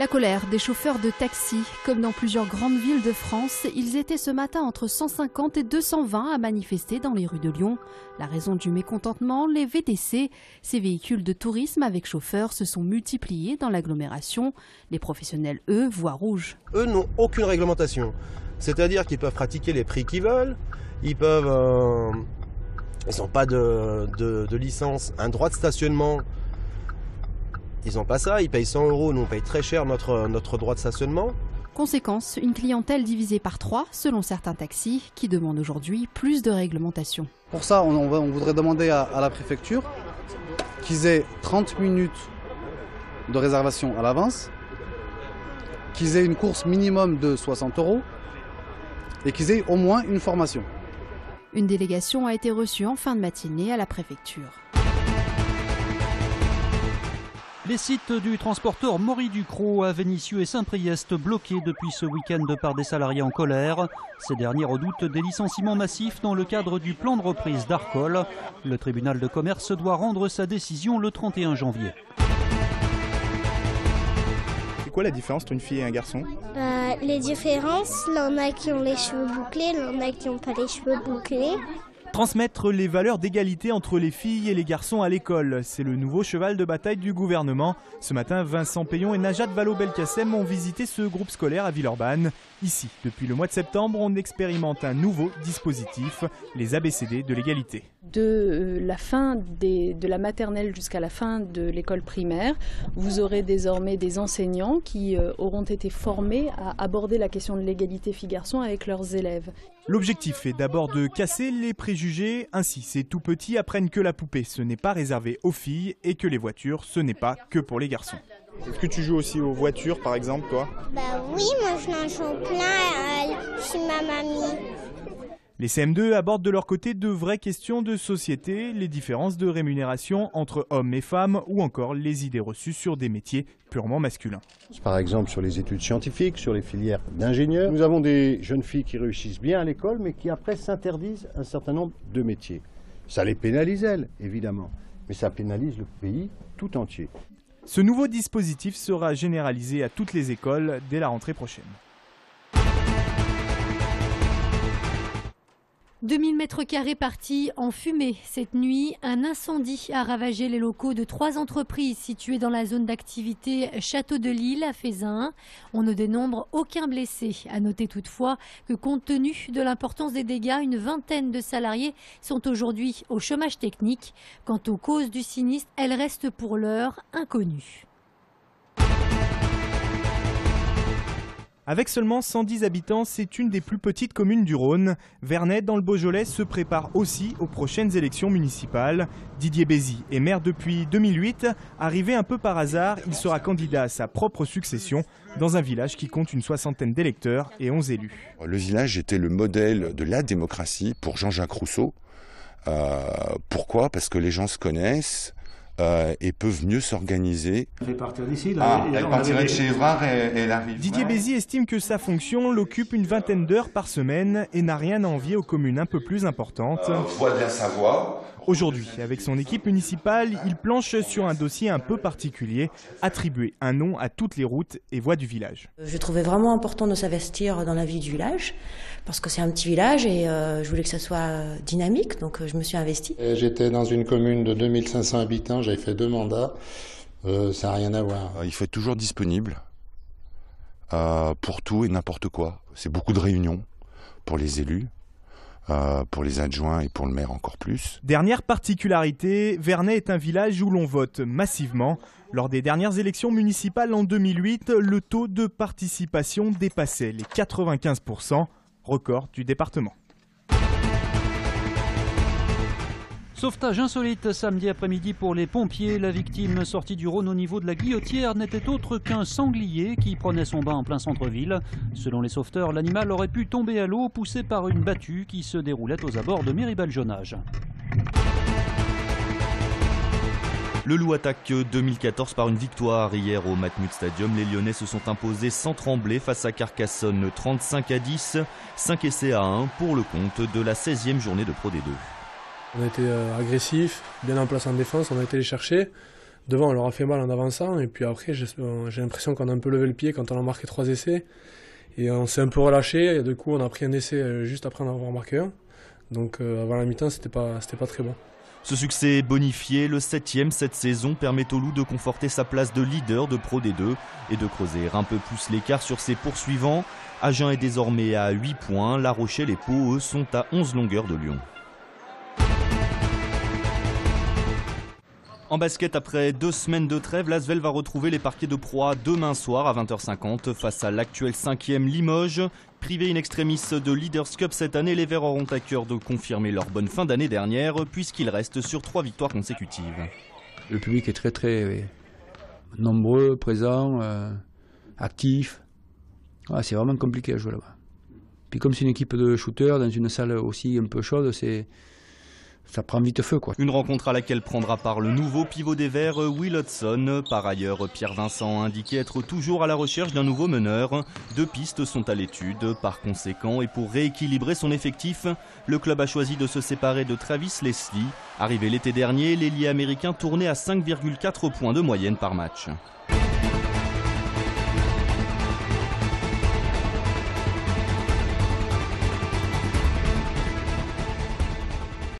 La colère des chauffeurs de taxi. Comme dans plusieurs grandes villes de France, ils étaient ce matin entre 150 et 220 à manifester dans les rues de Lyon. La raison du mécontentement, les VTC. Ces véhicules de tourisme avec chauffeur se sont multipliés dans l'agglomération. Les professionnels, eux, voient rouge. Eux n'ont aucune réglementation. C'est-à-dire qu'ils peuvent pratiquer les prix qu'ils veulent, ils n'ont pas de licence, un droit de stationnement. Ils n'ont pas ça, ils payent 100 €, nous on paye très cher notre droit de stationnement. Conséquence, une clientèle divisée par 3 selon certains taxis qui demandent aujourd'hui plus de réglementation. Pour ça, on voudrait demander à la préfecture qu'ils aient 30 minutes de réservation à l'avance, qu'ils aient une course minimum de 60 € et qu'ils aient au moins une formation. Une délégation a été reçue en fin de matinée à la préfecture. Les sites du transporteur Maury Ducrot à Vénissieux et Saint-Priest bloqués depuis ce week-end par des salariés en colère. Ces derniers redoutent des licenciements massifs dans le cadre du plan de reprise d'Arcole. Le tribunal de commerce doit rendre sa décision le 31 janvier. C'est quoi la différence entre une fille et un garçon ? Les différences, il y en a qui ont les cheveux bouclés, il y en a qui n'ont pas les cheveux bouclés. Transmettre les valeurs d'égalité entre les filles et les garçons à l'école, c'est le nouveau cheval de bataille du gouvernement. Ce matin, Vincent Payon et Najat Vallaud-Belkacem ont visité ce groupe scolaire à Villeurbanne. Ici, depuis le mois de septembre, on expérimente un nouveau dispositif, les ABCD de l'égalité. De la fin de la maternelle jusqu'à la fin de l'école primaire, vous aurez désormais des enseignants qui auront été formés à aborder la question de l'égalité filles-garçons avec leurs élèves. L'objectif est d'abord de casser les préjugés. Ainsi, ces tout petits apprennent que la poupée, ce n'est pas réservé aux filles et que les voitures, ce n'est pas que pour les garçons. Est-ce que tu joues aussi aux voitures, par exemple, toi ? Bah oui, moi je m'en joue plein chez ma mamie. Les CM2 abordent de leur côté de vraies questions de société, les différences de rémunération entre hommes et femmes ou encore les idées reçues sur des métiers purement masculins. Par exemple sur les études scientifiques, sur les filières d'ingénieurs. Nous avons des jeunes filles qui réussissent bien à l'école mais qui après s'interdisent un certain nombre de métiers. Ça les pénalise elles, évidemment, mais ça pénalise le pays tout entier. Ce nouveau dispositif sera généralisé à toutes les écoles dès la rentrée prochaine. 2000 m² partis en fumée. Cette nuit, un incendie a ravagé les locaux de 3 entreprises situées dans la zone d'activité Château de Lille à Fézin. On ne dénombre aucun blessé. À noter toutefois que compte tenu de l'importance des dégâts, une vingtaine de salariés sont aujourd'hui au chômage technique. Quant aux causes du sinistre, elles restent pour l'heure inconnues. Avec seulement 110 habitants, c'est une des plus petites communes du Rhône. Vernet, dans le Beaujolais, se prépare aussi aux prochaines élections municipales. Didier Bézy est maire depuis 2008. Arrivé un peu par hasard, il sera candidat à sa propre succession dans un village qui compte une 60aine d'électeurs et 11 élus. Le village était le modèle de la démocratie pour Jean-Jacques Rousseau. Pourquoi ? Parce que les gens se connaissent. Et peuvent mieux s'organiser. Elle fait partir d'ici. Elle partirait de chez Évrard et elle arrive. Didier Bézy estime que sa fonction l'occupe une vingtaine d'heures par semaine et n'a rien à envier aux communes un peu plus importantes. Voix de la Savoie. Aujourd'hui, avec son équipe municipale, il planche sur un dossier un peu particulier, attribuer un nom à toutes les routes et voies du village. Je trouvais vraiment important de s'investir dans la vie du village, parce que c'est un petit village et je voulais que ça soit dynamique, donc je me suis investie. J'étais dans une commune de 2500 habitants, j'avais fait 2 mandats, ça n'a rien à voir. Il faut être toujours disponible pour tout et n'importe quoi. C'est beaucoup de réunions pour les élus. Pour les adjoints et pour le maire encore plus. Dernière particularité, Vernet est un village où l'on vote massivement. Lors des dernières élections municipales en 2008, le taux de participation dépassait les 95%, record du département. Sauvetage insolite samedi après-midi pour les pompiers. La victime sortie du Rhône au niveau de la Guillotière n'était autre qu'un sanglier qui prenait son bain en plein centre-ville. Selon les sauveteurs, l'animal aurait pu tomber à l'eau poussé par une battue qui se déroulait aux abords de Méribel-Jonage. Le Loup attaque 2014 par une victoire hier au Matmut Stadium. Les Lyonnais se sont imposés sans trembler face à Carcassonne 35-10, 5 essais à 1 pour le compte de la 16e journée de Pro D2. On a été agressifs, bien en place en défense, on a été les chercher. devant, on leur a fait mal en avançant. Et puis après, j'ai l'impression qu'on a un peu levé le pied quand on a marqué 3 essais. Et on s'est un peu relâché. Et du coup, on a pris un essai juste après en avoir marqué un. Donc avant la mi-temps, c'était pas très bon. Ce succès bonifié, le 7e cette saison, permet au Loup de conforter sa place de leader de Pro D2 et de creuser un peu plus l'écart sur ses poursuivants. Agen est désormais à 8 points, La Rochelle et Pau, eux, sont à 11 longueurs de Lyon. En basket, après 2 semaines de trêve, l'Asvel va retrouver les parquets de proie demain soir à 20h50 face à l'actuel 5e Limoges. Privés in extremis de Leaders Cup cette année, les Verts auront à cœur de confirmer leur bonne fin d'année dernière puisqu'ils restent sur 3 victoires consécutives. Le public est très très nombreux, présent, actif. C'est vraiment compliqué à jouer là-bas. Puis comme c'est une équipe de shooters dans une salle aussi un peu chaude, ça prend vite feu, quoi. Une rencontre à laquelle prendra part le nouveau pivot des Verts, Will Hodgson. Par ailleurs, Pierre Vincent a indiqué être toujours à la recherche d'un nouveau meneur. 2 pistes sont à l'étude. Par conséquent, et pour rééquilibrer son effectif, le club a choisi de se séparer de Travis Leslie. Arrivé l'été dernier, l'ailier américain tournait à 5,4 points de moyenne par match.